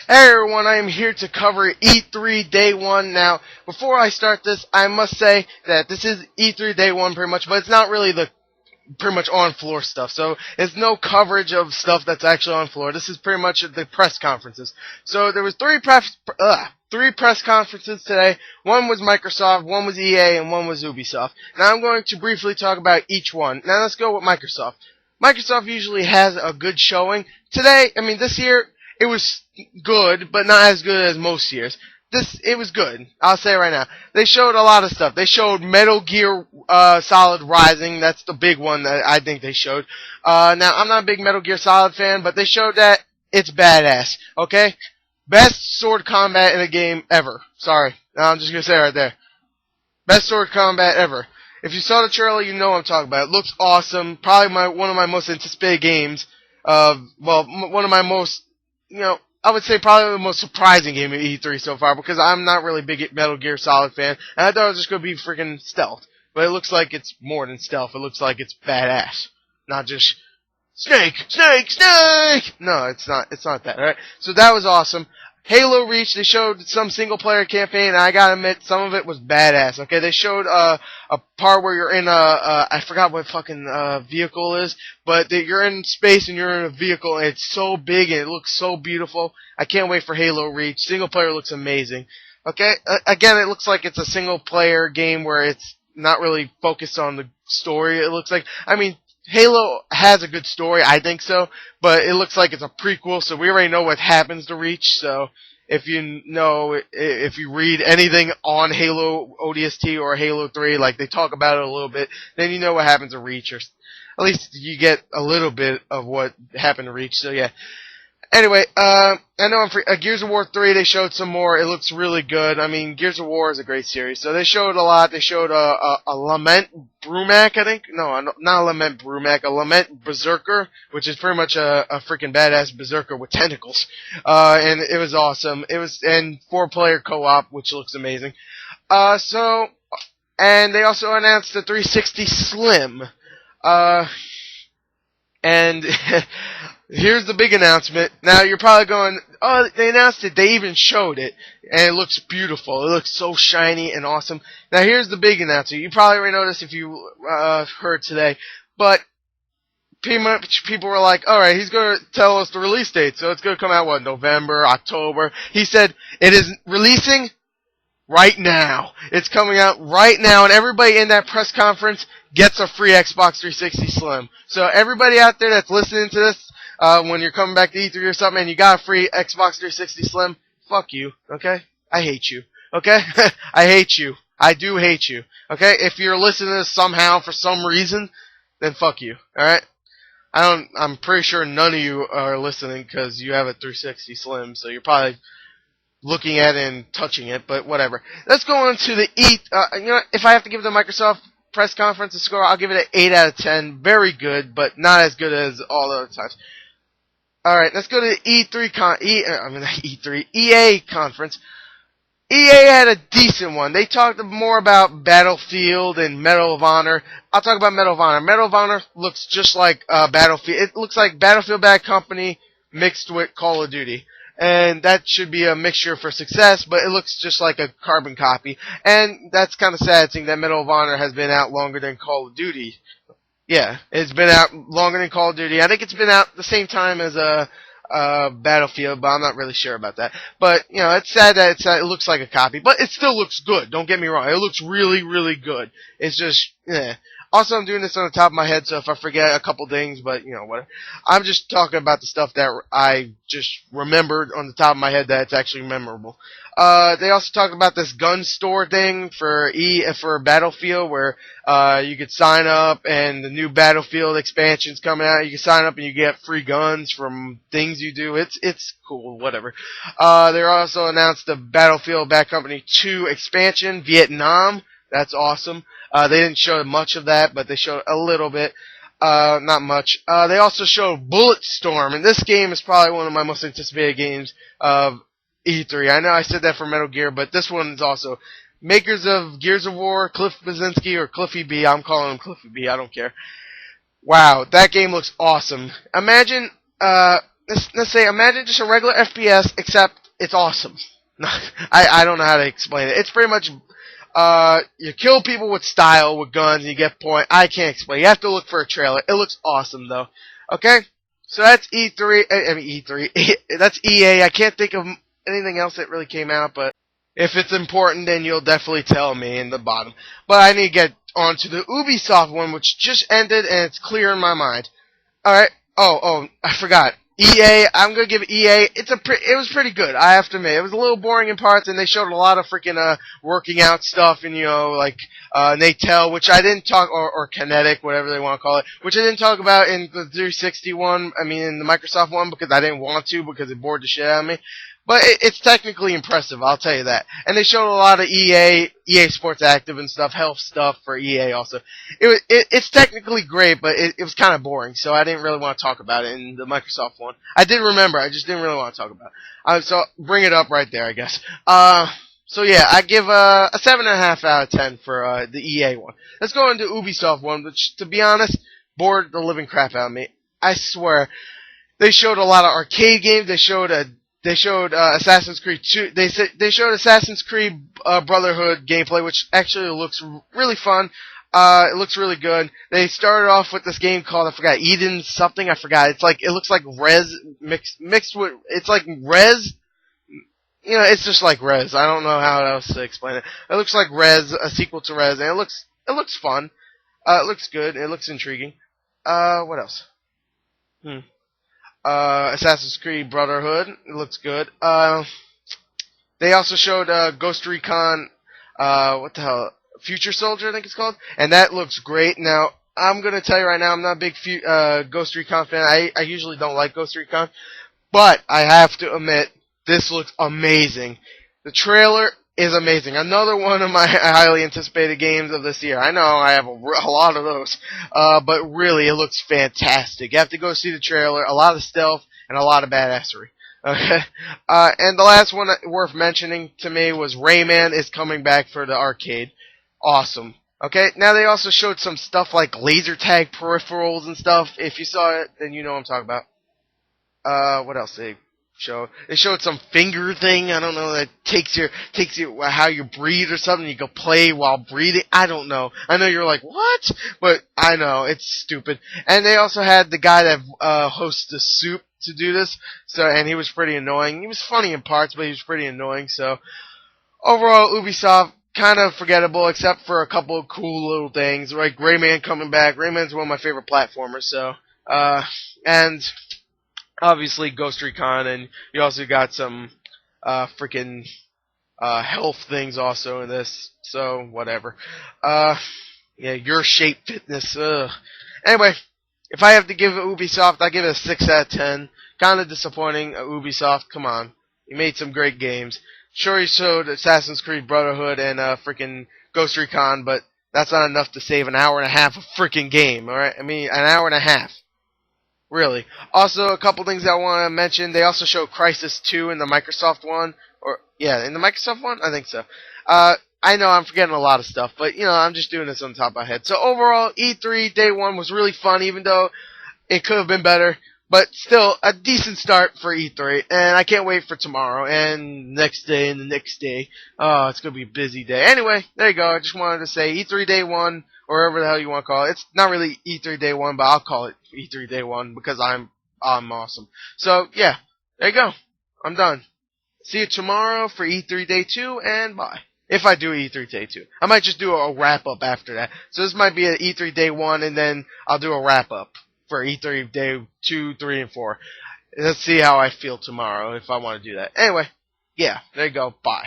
Hey everyone, I am here to cover E3 Day 1. Now, before I start this, I must say that this is E3 Day 1 pretty much, but it's not really the pretty much on-floor stuff. So, it's no coverage of stuff that's actually on floor. This is pretty much the press conferences. So, there was three press conferences today. One was Microsoft, one was EA, and one was Ubisoft. Now, I'm going to briefly talk about each one. Now, let's go with Microsoft. Microsoft usually has a good showing. Today, this year, it was good, but not as good as most years. It was good. I'll say it right now. They showed a lot of stuff. They showed Metal Gear Solid Rising. That's the big one that I think they showed. Now, I'm not a big Metal Gear Solid fan, but they showed that it's badass. Okay? Best sword combat in a game ever. Sorry. I'm just going to say it right there. Best sword combat ever. If you saw the trailer, you know what I'm talking about. It looks awesome. Probably one of my most anticipated games. One of my most, I would say probably the most surprising game of E3 so far, because I'm not really a big Metal Gear Solid fan, and I thought it was just going to be freaking stealth. But it looks like it's more than stealth. It looks like it's badass. Not just, Snake! Snake! Snake! No, it's not that, alright? So that was awesome. Halo Reach, they showed some single-player campaign, and I gotta admit, some of it was badass, okay? They showed a part where you're in I forgot what fucking vehicle is, but you're in space and you're in a vehicle, and it's so big and it looks so beautiful. I can't wait for Halo Reach. Single-player looks amazing. Okay? Again, it looks like it's a single-player game where it's not really focused on the story, it looks like. Halo has a good story, I think so, but it looks like it's a prequel, so we already know what happens to Reach, so if you read anything on Halo ODST or Halo 3, like they talk about it a little bit, then you know what happens to Reach, or at least you get a little bit of what happened to Reach, so yeah. Anyway, I know I'm free. Gears of War 3, they showed some more. It looks really good. Gears of War is a great series. So they showed a lot. They showed a Lament Brumac, I think. No, not a Lament Brumac. A Lament Berserker, which is pretty much a freaking badass Berserker with tentacles. And it was awesome. And 4-player co-op, which looks amazing. And they also announced the 360 Slim. And here's the big announcement. Now, you're probably going, oh, they announced it. They even showed it. And it looks beautiful. It looks so shiny and awesome. Now, here's the big announcement. You probably already noticed if you heard today. But pretty much people were like, alright, he's going to tell us the release date. So it's going to come out, November, October. He said it is releasing right now. It's coming out right now, and everybody in that press conference gets a free Xbox 360 Slim. So everybody out there that's listening to this, when you're coming back to E3 or something and you got a free Xbox 360 Slim, fuck you, okay? I hate you, okay? I hate you. I do hate you, okay? If you're listening to this somehow for some reason, then fuck you, alright? I'm pretty sure none of you are listening because you have a 360 Slim, so you're probably looking at it and touching it, but whatever. Let's go on to the if I have to give the Microsoft press conference a score, I'll give it an 8 out of 10. Very good, but not as good as all the other times. Alright, let's go to the EA conference. EA had a decent one. They talked more about Battlefield and Medal of Honor. I'll talk about Medal of Honor. Medal of Honor looks just like Battlefield. It looks like Battlefield Bad Company mixed with Call of Duty. And that should be a mixture for success, but it looks just like a carbon copy. And that's kind of sad, seeing that Medal of Honor has been out longer than Call of Duty. Yeah, it's been out longer than Call of Duty. I think it's been out the same time as Battlefield, but I'm not really sure about that. But, it's sad that it looks like a copy, but it still looks good. Don't get me wrong. It looks really, really good. It's just, Also, I'm doing this on the top of my head, so if I forget a couple things, but, whatever. I'm just talking about the stuff that I just remembered on the top of my head that's actually memorable. They also talked about this gun store thing for Battlefield, where you could sign up, and the new Battlefield expansion's coming out. You can sign up and you get free guns from things you do. It's cool, whatever. They also announced the Battlefield Bad Company 2 expansion, Vietnam. That's awesome. They didn't show much of that, but they showed a little bit. Not much. They also showed Bulletstorm, and this game is probably one of my most anticipated games of E3. I know I said that for Metal Gear, but this one is also makers of Gears of War, Cliff Bleszinski, or Cliffy B. I'm calling him Cliffy B. I don't care. Wow, that game looks awesome. Imagine let's say, imagine just a regular FPS, except it's awesome. I don't know how to explain it. It's pretty much, you kill people with style, with guns, and you get point. I can't explain. You have to look for a trailer. It looks awesome, though. Okay? So that's E3, I mean E3, that's EA. I can't think of anything else that really came out, but if it's important, then you'll definitely tell me in the bottom. But I need to get on to the Ubisoft one, which just ended, and it's clear in my mind. Alright, I forgot. EA, I'm gonna give EA, it was pretty good, I have to admit. It was a little boring in parts, and they showed a lot of freaking, working out stuff, and, like, Natel, which I didn't talk, or Kinetic, whatever they want to call it, which I didn't talk about in the 360 one, in the Microsoft one, because I didn't want to, because it bored the shit out of me. But it's technically impressive, I'll tell you that. And they showed a lot of EA Sports Active and stuff, health stuff for EA also. It's technically great, but it was kind of boring, so I didn't really want to talk about it in the Microsoft one. I did remember, I just didn't really want to talk about it. So bring it up right there, I guess. So yeah, I give a 7.5 out of 10 for the EA one. Let's go into Ubisoft one, which, to be honest, bored the living crap out of me. I swear. They showed a lot of arcade games. They showed Assassin's Creed 2. They showed Assassin's Creed Brotherhood gameplay, which actually looks really fun. It looks really good. They started off with this game called, I forgot, Eden something. I forgot. It looks like Rez mixed with. It's like Rez. It's just like Rez. I don't know how else to explain it. It looks like Rez, a sequel to Rez, and it looks fun. It looks good. It looks intriguing. What else? Assassin's Creed Brotherhood. It looks good. They also showed Ghost Recon, what the hell, Future Soldier, I think it's called, and that looks great. Now, I'm gonna tell you right now, I'm not a big Ghost Recon fan. I usually don't like Ghost Recon, but I have to admit, this looks amazing. The trailer is amazing. Another one of my highly anticipated games of this year. I know I have a lot of those, but really, it looks fantastic. You have to go see the trailer. A lot of stealth and a lot of badassery. Okay, and the last one worth mentioning to me was Rayman is coming back for the arcade. Awesome. Okay, now they also showed some stuff like laser tag peripherals and stuff. If you saw it, then you know what I'm talking about. What else they show? They showed some finger thing. I don't know, that takes you how you breathe or something. You can play while breathing. I don't know. I know you're like, what? But I know it's stupid. And they also had the guy that hosts the Soup to do this. And he was pretty annoying. He was funny in parts, but he was pretty annoying. So overall, Ubisoft kind of forgettable, except for a couple of cool little things like Rayman coming back. Rayman's one of my favorite platformers. So and obviously Ghost Recon, and you also got some freaking health things also in this, so whatever. Yeah, Your Shape Fitness. Anyway, if I have to give it Ubisoft, I give it a 6 out of 10. Kind of disappointing, Ubisoft. Come on, you made some great games. Sure, you showed Assassin's Creed Brotherhood and freaking Ghost Recon, but that's not enough to save an hour and a half of freaking game. All right, I mean an hour and a half. Really. Also, a couple things I want to mention. They also showed Crysis 2 in the Microsoft one. In the Microsoft one? I think so. I know I'm forgetting a lot of stuff, but, I'm just doing this on top of my head. So, overall, E3 Day 1 was really fun, even though it could have been better. But still, a decent start for E3. And I can't wait for tomorrow and next day and the next day. Oh, it's going to be a busy day. Anyway, there you go. I just wanted to say E3 Day 1, or whatever the hell you want to call it. It's not really E3 Day 1, but I'll call it E3 Day 1 because I'm awesome. So, yeah, there you go. I'm done. See you tomorrow for E3 Day 2, and bye. If I do E3 Day 2. I might just do a wrap-up after that. So this might be an E3 Day 1, and then I'll do a wrap-up for E3 Day 2, 3, and 4. Let's see how I feel tomorrow if I want to do that. Anyway, yeah, there you go. Bye.